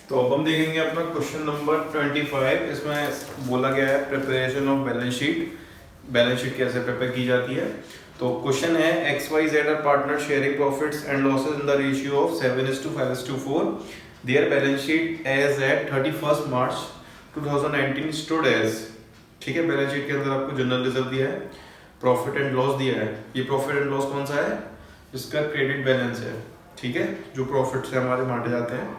तो अब हम देखेंगे अपना क्वेश्चन नंबर 25। इसमें बोला गया है preparation of balance sheet. Balance sheet कैसे प्रिपेयर की जाती है। तो क्वेश्चन है x y z are partner sharing profits and losses in the ratio of 7:5:4। Their balance sheet as at 31 March 2019 stood as. ठीक है, बैलेंस शीट के अंदर आपको जनरल रिजर्व दिया है, प्रॉफिट एंड लॉस दिया है। ये प्रॉफिट एंड लॉस कौन सा है? जिसका क्रेडिट बैलेंस है। ठीक है, जो प्रॉफिट से हमारे बांटे जाते हैं।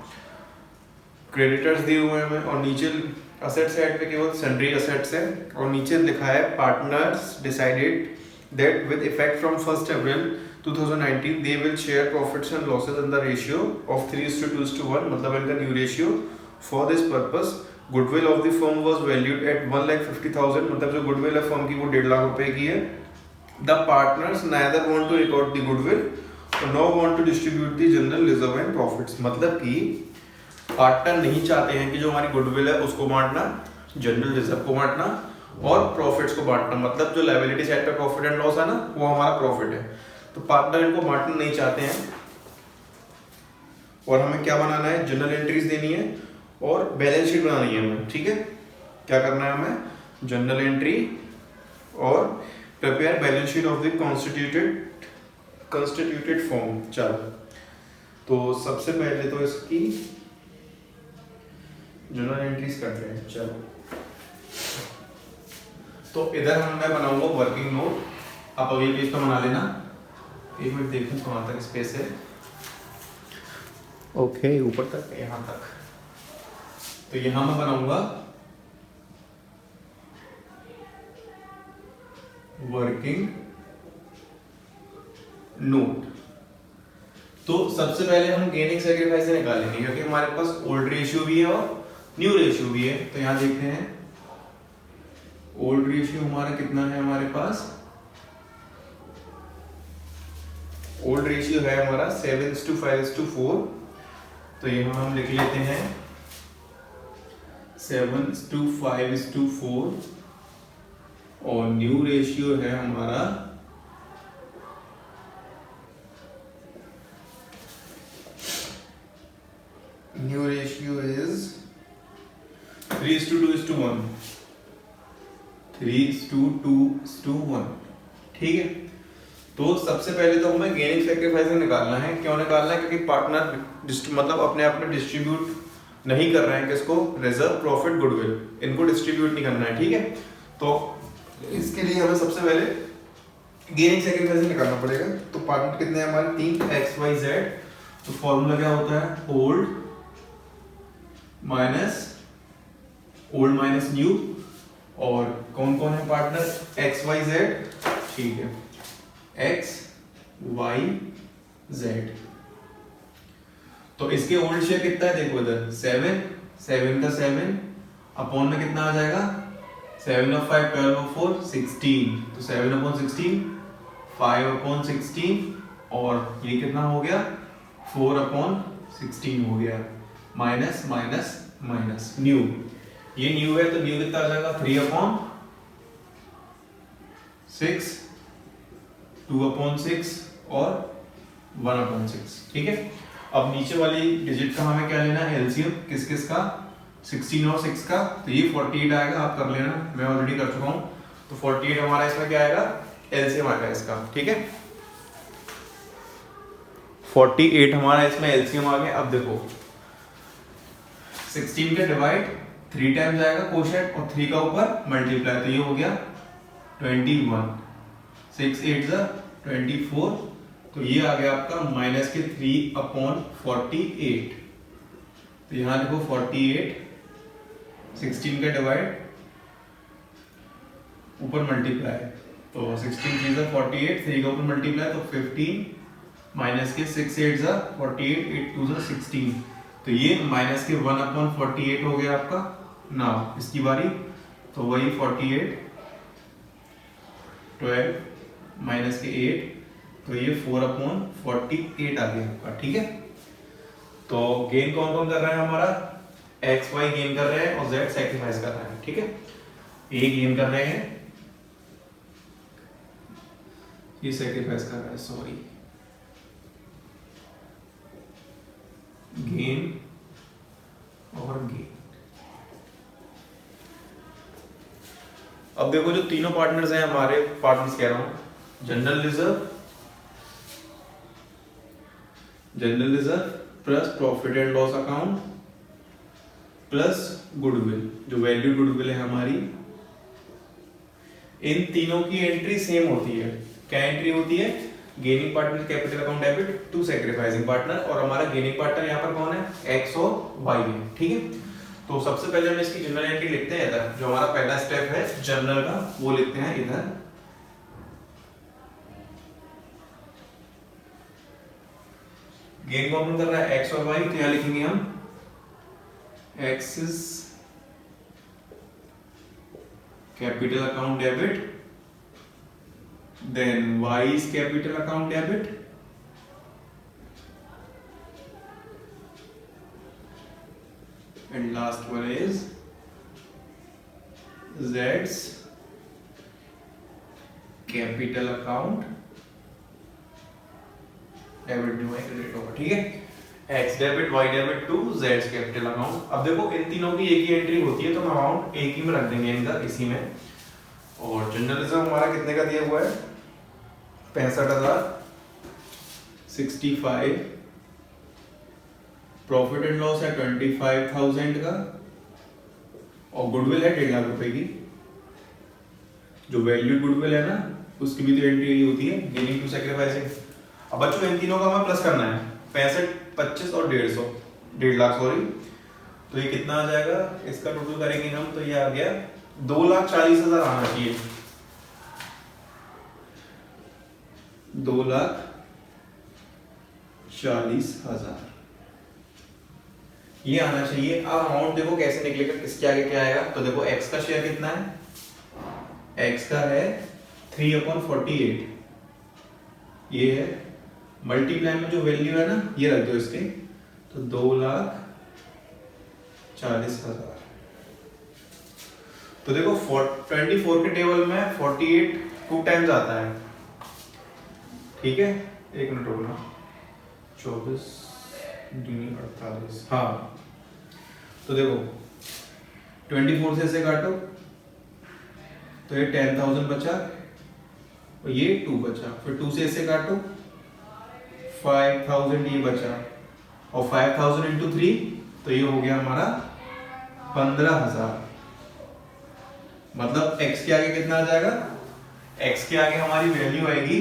क्रेडिटर्स दिए हुए हैं हमें, और नीचे असेट साइड पे केवल सन्ड्री असेट्स है, और नीचे लिखा है partners decided that with effect from 1 April 2019 they will share profits and losses in the ratio of 3:2:1, मतलब इनका new ratio. For this purpose goodwill of the firm was valued at 1,50,000, मतलब जो goodwill है फर्म की वो 1.5 लाख रुपए की है। The partners neither want to record the goodwill no want to distribute the general reserve and profits, मतलब कि पार्टनर नहीं चाहते हैं कि जो हमारी गुडविल है उसको बांटना, जनरल रिजर्व को बांटना और प्रॉफिट्स को बांटना। मतलब जो लायबिलिटी साइड पे प्रॉफिट एंड लॉस है ना, वो हमारा प्रॉफिट है। तो पार्टनर इनको बांटना नहीं चाहते हैं, और हमें क्या बनाना है? जनरल एंट्रीज देनी है और बैलेंस शीट बनानी है हमें। ठीक है, क्या करना है हमें? जनरल एंट्री और prepare balance sheet of the constituted form. चलो, तो सबसे पहले तो इसकी जनरल एंट्रीज करते हैं। चलो, तो इधर मैं बनाऊंगा वर्किंग नोट। आप अगले पेज पर बना लेना। एक मिनट देखूं कहाँ तक स्पेस है। ओके, ऊपर तक, यहाँ तक। तो यहाँ मैं बनाऊंगा वर्किंग नोट। तो सबसे पहले हम गेनिंग सैक्रिफाइस निकालेंगे, क्योंकि हमारे पास ओल्ड रेशियो भी है और न्यू रेशियो भी है। तो यहां देखते हैं ओल्ड रेशियो हमारा कितना है। हमारे पास ओल्ड रेशियो है हमारा 7:5:4। तो यहां हम लिख लेते हैं 7:5:4, और न्यू रेशियो है हमारा न्यू रेशियो इज 3:2:1। 3:2:1। ठीक है, तो सबसे पहले तो हमें गेनिंग सैक्रिफाइस निकालना है। क्यों निकालना है? क्योंकि पार्टनर मतलब अपने आप में डिस्ट्रीब्यूट नहीं कर रहे हैं किसको? रिजर्व, प्रॉफिट, गुडविल, इनको डिस्ट्रीब्यूट नहीं करना है। ठीक है, तो इसके लिए हमें सबसे पहले गेनिंग सैक्रिफाइस निकालना पड़ेगा। तो पार्टनर कितने हैं हमारे? 3, एक्स वाई जेड। तो फॉर्मूला क्या होता है? Old minus new. और कौन कौन है पार्टनर? X y Z. ठीक है, एक्स वाई जेड। तो इसके ओल्ड शेयर कितना है? देखो इधर 7 का 7 अपॉन में कितना आ जाएगा? 7 of 5 12 of 4 16। तो 7/16, 5/16, और ये कितना हो गया? 4/16 हो गया। माइनस माइनस माइनस न्यू, ये न्यू है तो न्यू कितना आ जाएगा? 3/6, 2/6 और 1/6। ठीक है, अब नीचे वाली डिजिट का हमें क्या लेना है? एलसीएम। किस किस का? 16 और 6 का। तो ये 48 आएगा, आप कर लेना, मैं ऑलरेडी कर चुका हूं। तो 48 हमारा इसमें क्या आएगा? एलसीएम आएगा इसका। ठीक है, 48 हमारा इसमें एलसीएम आ गया। अब देखो 16 का डिवाइड 3 टाइम्स आएगा कोशेंट, और 3 का ऊपर मल्टीप्लाई। तो ये हो गया 21, 6 8 24। तो ये आ गया आपका माइनस के 3/48। तो यहां देखो 48, 16 का डिवाइड, ऊपर मल्टीप्लाई। तो 16 3 48, 3 का ऊपर मल्टीप्लाई, तो 15 माइनस के 6 8 48, 8 2 16। तो ये माइनस के 1/48 हो गया आपका। नाउ इसकी बारी, तो वही 48, 12 माइनस के 8, तो ये 4/48 आ गया आपका। ठीक है, तो गेन कौन कौन कर रहा है हमारा? एक्स वाई गेन कर रहे हैं और जेड सैक्रिफाइस कर रहा है। ठीक है, ए गेन कर रहे हैं, ये सैक्रिफाइस कर रहा है, सॉरी, गेन अब देखो जो तीनों पार्टनर्स हैं हमारे, पार्टनर्स कह रहा हूं, general reserve plus profit and loss account plus goodwill, जो वैल्यू गुडविल है हमारी, इन तीनों की एंट्री सेम होती है। क्या एंट्री होती है? Gaining partner capital account debit to sacrificing partner, और हमारा गेनिंग पार्टनर यहाँ पर कौन है? एक्स और वाई है। ठीक है, तो सबसे पहले हम इसकी जनरल एंट्री लिखते हैं इधर, जो हमारा पहला स्टेप है जनरल का वो लिखते हैं इधर। गेन कॉमन कर रहा है एक्स और वाई, तो यहां लिखेंगे हम x is capital account debit, then y is capital account debit, and last one is Z's capital account debit जो है क्रेडिट होगा। ठीक है, X debit Y debit to Z's capital account. अब देखो इन तीनों की एक ही एंट्री होती है, तो हम अमाउंट एक ही में रख देंगे इनका, इसी में। और जनरल रिजर्व हमारा कितने का दिया हुआ है? 65,065। प्रॉफिट एंड लॉस है 25,000 का, और गुडविल है 1.5 लाख रुपए की। जो वैल्यू गुडविल है ना, उसकी भी तो एंट्री होती है, गेनिंग टू सैक्रिफाइसिंग। अब बच्चों इन तीनों का हमें प्लस करना है, 65, 25 और 1.5 लाख सॉरी। तो ये कितना आ जाएगा? इसका टोटल करेंगे हम, तो ये आ गया 2,40,000 आना चाहिए। 2,40,000 ये आना चाहिए। अब अमाउंट देखो कैसे निकलेगा, किसके आगे क्या आएगा। तो देखो x का शेयर कितना है? x का है 3/48, ये है, मल्टीप्लाई में जो वैल्यू है ना ये रख दो इसके, तो 2,40,000। तो देखो 24 के टेबल में 48 2 टाइम्स आता है। ठीक है, एक मिनट रुकना, 24 दूनी 48, हाँ। तो देखो 24 से इसे काटो, तो ये 10,000 बचा, और ये 2 बचा, फिर 2 से इसे काटो, 5,000 ये बचा, और 5,000 इंटू 3, तो ये हो गया हमारा 15,000। मतलब x के आगे कितना आ जाएगा? x के आगे हमारी वैल्यू आएगी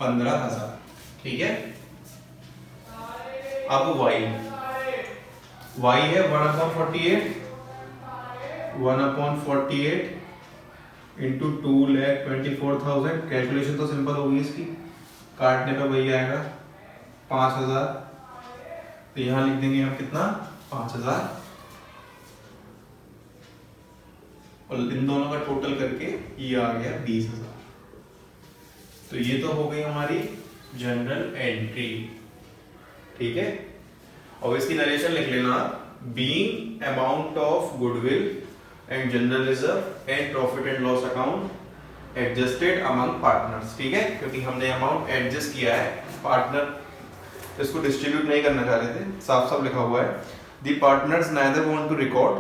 15,000। ठीक है, अब y है 1/48 इंटू 2,24,000। कैलकुलेशन तो सिंपल होगी इसकी, काटने पे वही आएगा 5,000। तो यहां लिख देंगे हम कितना? 5,000, और इन दोनों का टोटल करके ये आ गया 20,000। तो ये तो हो गई हमारी जनरल एंट्री। ठीक है, और इसकी नरेशन लिख लेना, being amount of goodwill and general reserve and profit and loss account adjusted among partners. ठीक है, क्योंकि हमने अमाउंट एडजस्ट किया है, पार्टनर इसको डिस्ट्रीब्यूट नहीं करना चाह रहे थे, साफ साफ लिखा हुआ है, the partners neither want to record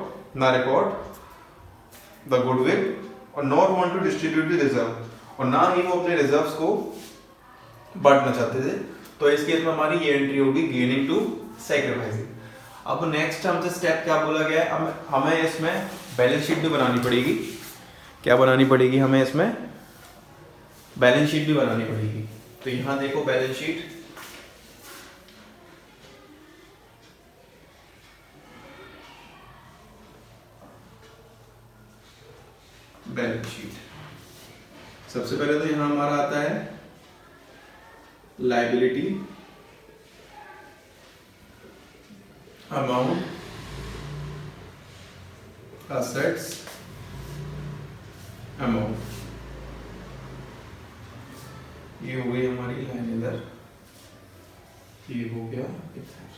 the goodwill और not want to distribute the reserve, और ना ही वो अपने रिजर्व्स को बांटना चाहते थे। तो इस केस में हमारी ये एंट्री होगी गेनिंग टू सैक्रिफाइसिंग। अब नेक्स्ट हमसे स्टेप क्या बोला गया है, हमें इसमें बैलेंस शीट भी बनानी पड़ेगी। क्या बनानी पड़ेगी हमें? इसमें बैलेंस शीट भी बनानी पड़ेगी। तो यहां देखो बैलेंस शीट, बैलेंस शीट सबसे पहले तो यहां हमारा आता है लायबिलिटी, अमाउंट, असेट्स, अमाउंट, ये हो गई हमारी लाइन इधर, ये हो गया इधर।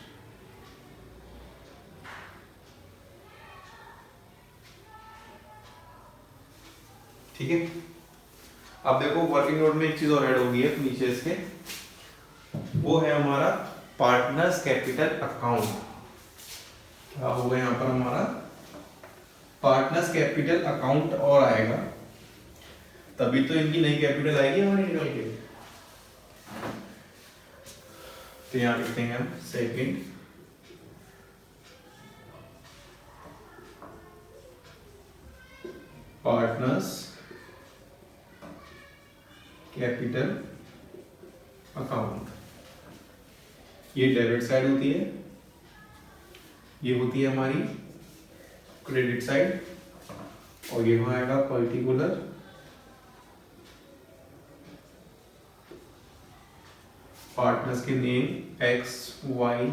ठीक है, अब देखो वर्किंग नोट में एक चीज और ऐड हो गई है नीचे इसके, वो है हमारा पार्टनर्स कैपिटल अकाउंट। क्या होगा यहाँ पर हमारा पार्टनर्स कैपिटल अकाउंट और आएगा, तभी तो इनकी नई कैपिटल आएगी हमारी निकल के। तो यहां लिखते हैं हम सेकंड पार्टनर्स कैपिटल अकाउंट। ये डेबिट साइड होती है, ये होती है हमारी क्रेडिट साइड, और ये आएगा पर्टिकुलर पार्टनर्स के name x y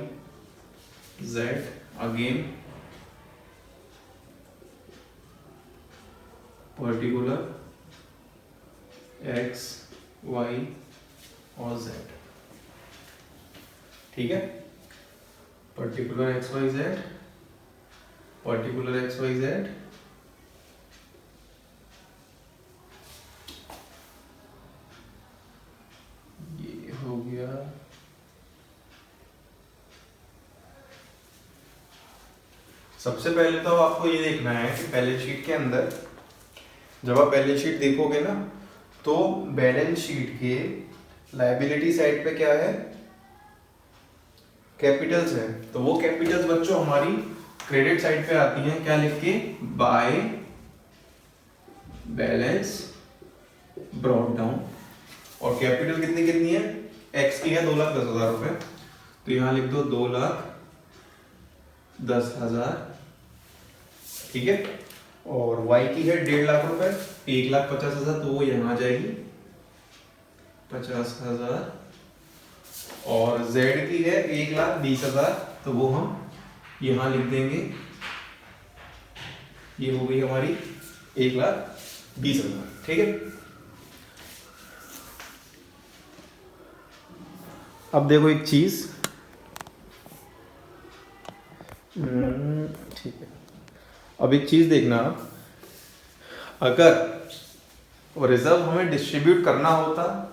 z, again particular x y और जेड। ठीक है, particular x y z, particular x y z, ये हो गया सबसे पहले तो आपको ये देखना है कि बैलेंस शीट के अंदर जब आप बैलेंस शीट देखोगे ना, तो बैलेंस शीट के लायबिलिटी साइड पे क्या है, कैपिटल्स है। तो वो कैपिटल्स बच्चों हमारी क्रेडिट साइड पे आती हैं, क्या लिख के, बाय बैलेंस ब्रॉट डाउन। और कैपिटल कितनी कितनी है, एक्स की है 2,10,000 रुपए, तो यहां लिख दो 2,10,000, ठीक है। और वाई की है 1.5 लाख रुपए, 1,50,000, तो वो यहां आ जाएगी 50,000। और जेड की है 1,20,000, तो वो हम यहां लिख देंगे, ये हो गई हमारी 1,20,000, ठीक है। अब देखो एक चीज, ठीक है, अब एक चीज देखना, अगर रिजर्व हमें डिस्ट्रीब्यूट करना होता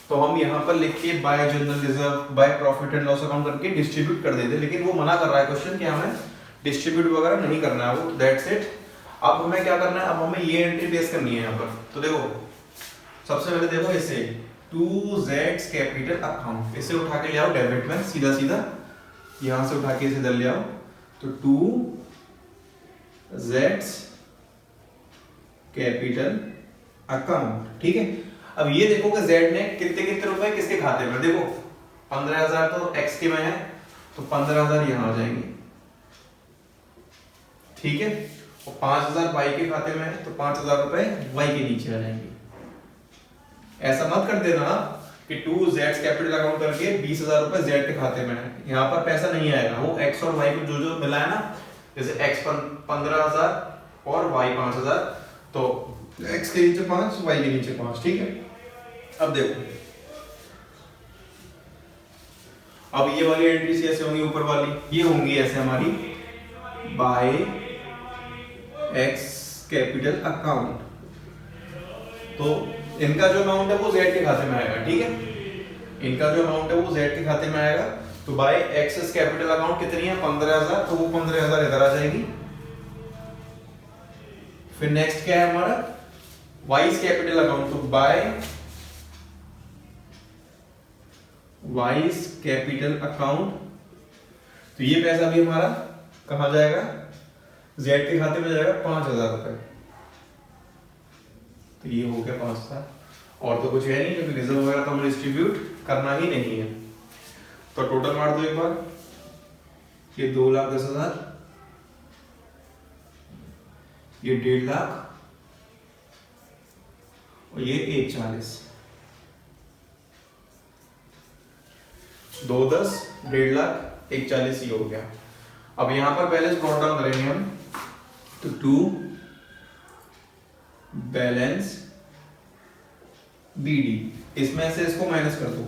तो हम यहाँ पर लिख के bye general reserve, by profit and loss account करके डिस्ट्रीब्यूट कर देते, लेकिन वो मना कर रहा है क्वेश्चन कि हमें डिस्ट्रीब्यूट वगैरह नहीं करना है, वो दैट्स इट। अब हमें क्या करना है, अब हमें ये एंट्री बेस करनी है यहाँ पर। तो देखो सबसे पहले देखो इसे 2Z कैपिटल अकाउंट, इसे उठा के ले आओ डेबिट में, सीधा सीधा यहां से उठा के इसे इधर ले आओ, तो 2Z कैपिटल अकाउंट, ठीक है। अब ये देखो कि Z ने कितने कितने रुपए किसके खाते में, देखो 15,000 तो X के में है, तो 15,000 यहां आ जाएंगे, ठीक है। और 5,000 Y के खाते में है, तो 5,000 रुपए Y के नीचे आ जाएंगे। ऐसा मत कर देना कि 2Z कैपिटल अकाउंट करके 20,000 रुपए Z के खाते में है, यहाँ पर पैसा नहीं आएगा, वो X और Y को जो जो मिला है ना, जैसे X 15,000 और Y 5,000, तो X के नीचे 5, Y के नीचे 5, ठीक है। अब देखो, अब ये वाली एंट्री ऐसे होंगी, ऊपर वाली ये होंगी ऐसे हमारी बाय X कैपिटल अकाउंट, तो इनका जो अमाउंट है वो Z के खाते में आएगा, ठीक है। इनका जो अमाउंट है वो Z के खाते में आएगा, तो बाय एक्सेस कैपिटल अकाउंट कितनी है 15,000, तो वो 15,000 इधर आ जाएगी। फिर नेक्स्ट क्या है हमारा वाइज कैपिटल अकाउंट, तो बाय वाइज कैपिटल अकाउंट, तो ये पैसा भी हमारा कहां जाएगा, Z के खाते में जाएगा 5,000 रुपए, तो ये हो गया 5,000। और तो कुछ है नहीं, क्योंकि रिजर्व वगैरह तो हमें डिस्ट्रीब्यूट करना ही नहीं है। तो टोटल मार दो एक बार, ये 2,10,000, ये 1.5 लाख, और ये 1,40,000, 2,10, 1.5 लाख, 1,40,000 ये हो गया। अब यहां पर बैलेंस ब्रॉट डाउन करेंगे हम, तो 2 बैलेंस BD, इसमें से इसको माइनस कर दो,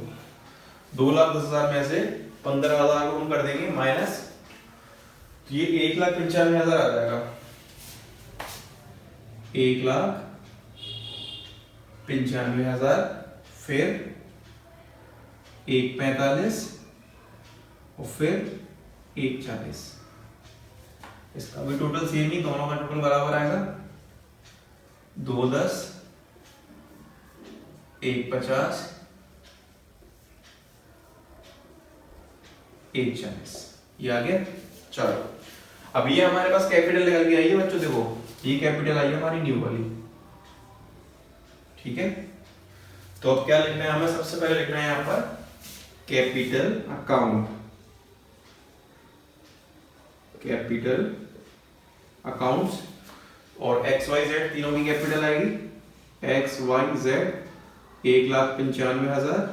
2,10,000 में से 15,000 को हम कर देंगे माइनस, तो ये 1,95,000 आ जाएगा, 1,95,000, फिर 1,45 और फिर 1,40, इसका भी टोटल सेम ही, दोनों का टोटल बराबर आएगा 2 10 1 50 1 40, ये आ गया। चलो अब ये हमारे पास कैपिटल निकल के आई है बच्चों, देखो ये कैपिटल आई है हमारी न्यू वाली, ठीक है। तो अब क्या लिखना है हमें, सबसे पहले लिखना है यहाँ पर कैपिटल अकाउंट, कैपिटल अकाउंट्स, और एक्स वाई जेड तीनों की कैपिटल आएगी, एक्स वाई जेड 1,95,000,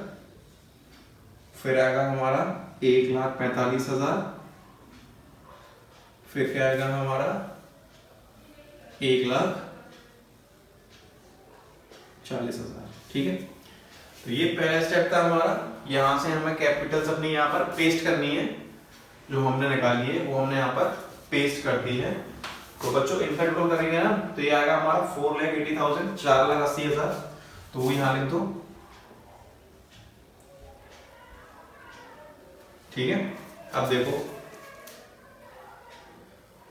फिर आएगा हमारा 1,45,000, फिर क्या आएगा हमारा 1,40,000, ठीक है। तो ये पहला स्टेप था हमारा, यहां से हमें कैपिटल्स अपनी यहाँ पर पेस्ट करनी है, जो हमने निकाली है वो हमने यहाँ पर पेस्ट कर दी है। तो बच्चों इनका टोटल करेंगे ना, तो ये आएगा हमारा 4,80,000, 4,80,000, तो वो यहाँ लिख दो, ठीक है। अब देखो,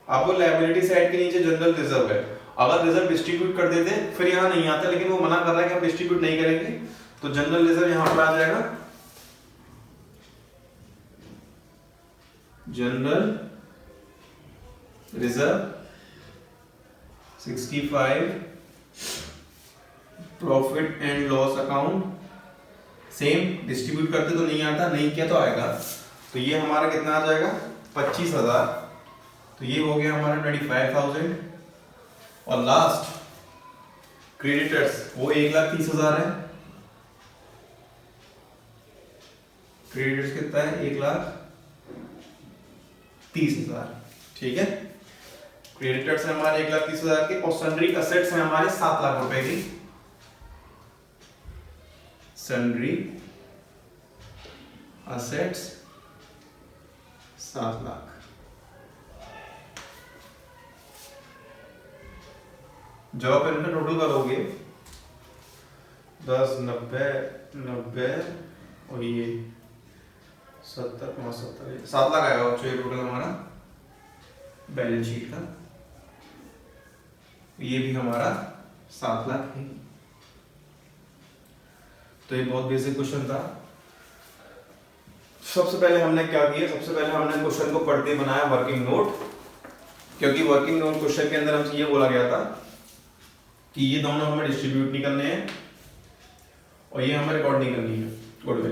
अब वो लायबिलिटी साइड के नीचे जनरल रिजर्व है, अगर रिजर्व डिस्ट्रीब्यूट कर देते फिर यहाँ नहीं आता, लेकिन वो मना कर रहा है कि हम डिस्ट्रीब्यूट नहीं करेंगे, तो जनरल रिजर्व यहां पर आ जाएगा, general reserve 65, profit and loss account, same distribute करते तो नहीं आता, नहीं किया तो आएगा, तो ये हमारा कितना आ जाएगा 25,000, तो ये हो गया हमारा 25,000, और लास्ट क्रेडिटर्स वो 1,30,000 है, क्रेडिटर्स कितना है 1,30,000, ठीक है। क्रेडिटर्स है हमारे 1,30,000 के, और सन्ड्री असेट्स हैं हमारे 7 लाख रुपए की, सन्ड्री असेट्स 7 लाख। जब आप इनका टोटल करोगे 10 90 90 और ये 70 75 7 लाख आएगा बच्चों, ये टोटल हमारा बैलेंस शीट का, ये भी हमारा 7 लाख है। तो ये बहुत बेसिक क्वेश्चन था। सबसे पहले हमने क्या किया, सबसे पहले हमने क्वेश्चन को पढ़ते बनाया वर्किंग नोट, क्योंकि वर्किंग नोट क्वेश्चन के अंदर हमसे ये बोला गया था कि ये दोनों हमें डिस्ट्रीब्यूट नहीं करने हैं और ये हमें रिकॉर्ड नहीं करनी है गुडविल।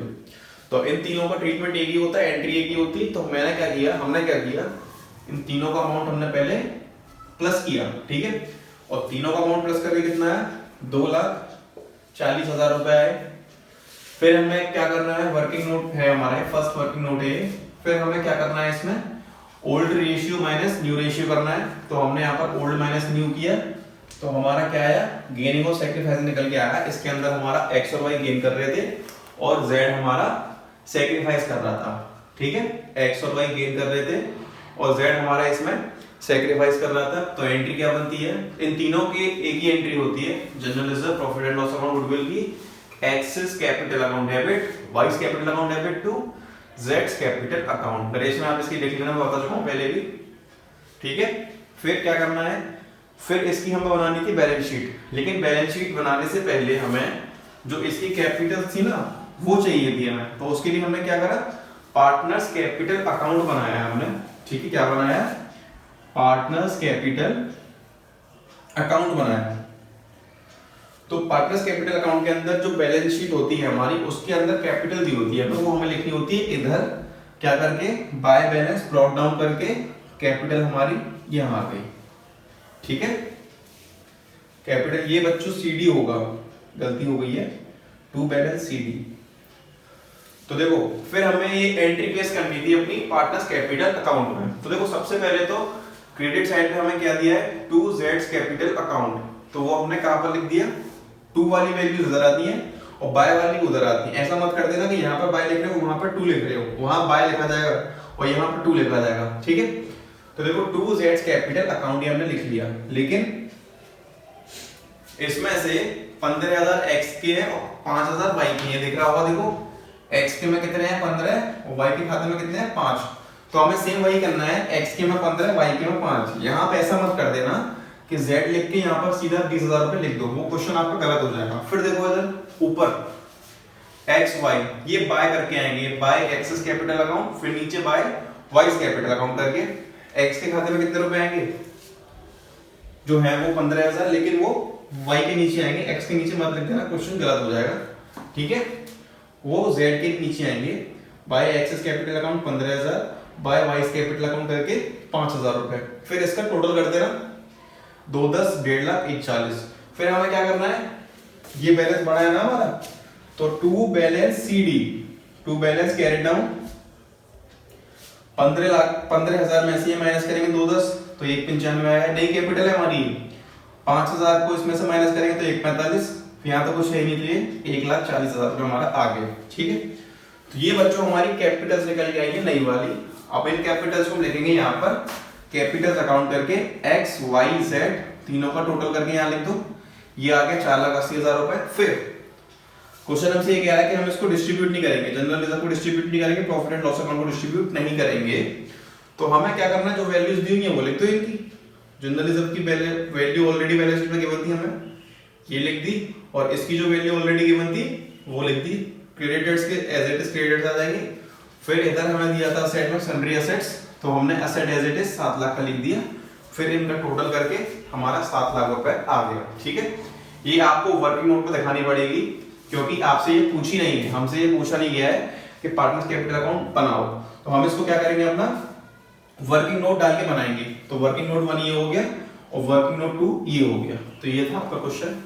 तो इन तीनों का ट्रीटमेंट एक ही होता है, एंट्री एक ही होती है। तो मैंने क्या किया, हमने क्या किया, इन तीनों का अमाउंट हमने पहले प्लस किया, ठीक है। और तीनों का अमाउंट प्लस करके कितना है 2,40,000 रुपए आए। फिर हमें क्या करना है, वर्किंग नोट है हमारे, फर्स्ट वर्किंग नोट है। फिर हमें क्या करना है, इसमें old ratio minus new ratio करना है। तो हमने यहाँ पर ओल्ड माइनस न्यू किया, तो हमारा क्या आया, गेनिंग और सैक्रिफाइस निकल के आया। इसके अंदर हमारा एक्स और वाई गेन कर रहे थे और जेड हमारा सैक्रिफाइस कर रहा था, ठीक है। एक्स और वाई गेन कर रहे थे और जेड हमारा इसमें सैक्रिफाइस कर रहा था। तो एंट्री क्या बनती है, इन तीनों की एक ही एंट्री होती है, general reserve, profit and loss account, goodwill की, X's capital account debit, Y's capital account debit to जेड्स कैपिटल अकाउंट। नरेश में आप इसकी लिख लेना, मैं बता चुका हूं पहले भी, ठीक है। फिर क्या करना है, फिर इसकी हमें बनानी थी बैलेंस शीट, लेकिन बैलेंस शीट बनाने से पहले हमें जो इसकी कैपिटल थी ना वो चाहिए थी हमें। तो उसके लिए हमने क्या करा, पार्टनर्स कैपिटल अकाउंट बनाया हमने, ठीक है। क्या बनाया, पार्टनर्स कैपिटल अकाउंट बनाया। तो पार्टनर्स कैपिटल अकाउंट के अंदर जो बैलेंस शीट होती है हमारी, उसके अंदर कैपिटल दी होती है, तो वो हमें लिखनी होती है इधर क्या करके, बाय बैलेंस ब्लॉक डाउन करके, कैपिटल हमारी यहां आ गई, ठीक है। कैपिटल ये बच्चों सीडी होगा, गलती हो गई है, टू बैलेंस सीडी। तो देखो फिर हमें ये एंट्री प्लेस करनी थी अपनी पार्टनर्स कैपिटल अकाउंट में। तो देखो सबसे पहले तो क्रेडिट साइड पे हमें क्या दिया है, टू जेड्स कैपिटल अकाउंट, तो वो हमने कहां पर लिख दिया, टू वाली वैल्यू इधर आती है और बाय वाली उधर आती है। ऐसा मत कर देना कि यहाँ पर बाय लिख रहे हो वहां पर टू लिख रहे हो, वहां बाय लिखा जाएगा और यहाँ पर टू लिखा जाएगा, ठीक है। तो देखो टू जेड्स कैपिटल अकाउंट ये हमने लिख लिया, लेकिन इसमें से 15,000 एक्स के है और 5,000 वाई के है, दिख रहा होगा, देखो एक्स के में कितने हैं 15 और वाई के खाते में कितने हैं 5। तो हमें सेम वही करना है, x के में 15 y के में 5। यहाँ पे ऐसा मत कर देना कि z लिख के यहाँ पर सीधा 20,000 रुपए लिख दो, वो क्वेश्चन आपका गलत हो जाएगा। फिर देखो इधर ऊपर x y ये बाय करके आएंगे, बाय एक्सेस कैपिटल अकाउंट, फिर नीचे बाय वाइज कैपिटल अकाउंट करके x के खाते में कितने रुपए आएंगे जो है वो 15,000, लेकिन वो y के नीचे आएंगे, x के नीचे मत लिख देना, क्वेश्चन गलत हो जाएगा। ठीक है, वो z के नीचे आएंगे, by excess capital account 15,000, by y's capital account करके 5,000 रुपए। फिर इसका टोटल कर देना 2 10 1.5 लाख 140। फिर हमें क्या करना है, ये बैलेंस बड़ा है ना हमारा, तो to balance CD, to balance carry down 15,000 में से माइनस करेंगे 2 10 तो 195 आएगा। नई कैपिटल है हमारी, 5,000 को इसमें से माइनस करेंगे तो 145, यहाँ तो कुछ है ही नहीं, तो ये 1,40,000 रुपए हमारा आ गया। ठीक है, तो ये बच्चों हमारी कैपिटल्स निकल के आएंगे नई वाली। अब इन कैपिटल्स को हम लिखेंगे यहाँ पर कैपिटल्स अकाउंट करके x y z तीनों का टोटल करके यहाँ लिख दो, ये आ गया 4,80,000 रुपए। फिर क्वेश्चन हमसे ये कह रहा है कि हम इसको डिस्ट्रीब्यूट नहीं करेंगे, जनरल रिजर्व को डिस्ट्रीब्यूट नहीं करेंगे, प्रॉफिट एंड लॉस अकाउंट को डिस्ट्रीब्यूट नहीं करेंगे। तो हमें क्या करना है, जो वैल्यूज दी हुई है वो लिख दो इनकी। जनरल रिजर्व की वैल्यू ऑलरेडी बैलेंस शीट में गिवन थी, हमें ये लिख दी, और इसकी जो वैल्यू ऑलरेडी गिवन थी वो लिख दी। क्रेडिटर्स के एज इट इज क्रेडिटर्स आ जाएंगे। फिर इधर हमें दिया था असेट में सन्ड्री असेट्स, तो हमने asset as it is 7 lakh का लिख दिया। फिर इनका टोटल करके हमारा 7 लाख रुपए आ गया। ठीक है, ये आपको वर्किंग नोट पे दिखानी पड़ेगी, क्योंकि आपसे ये पूछी नहीं है, हमसे ये पूछा नहीं गया है कि पार्टनर्स कैपिटल अकाउंट बनाओ। तो हम इसको क्या करेंगे, अपना वर्किंग नोट डाल के बनाएंगे। तो वर्किंग नोट 1 ये हो गया और वर्किंग नोट 2 ये हो गया। तो ये था आपका क्वेश्चन।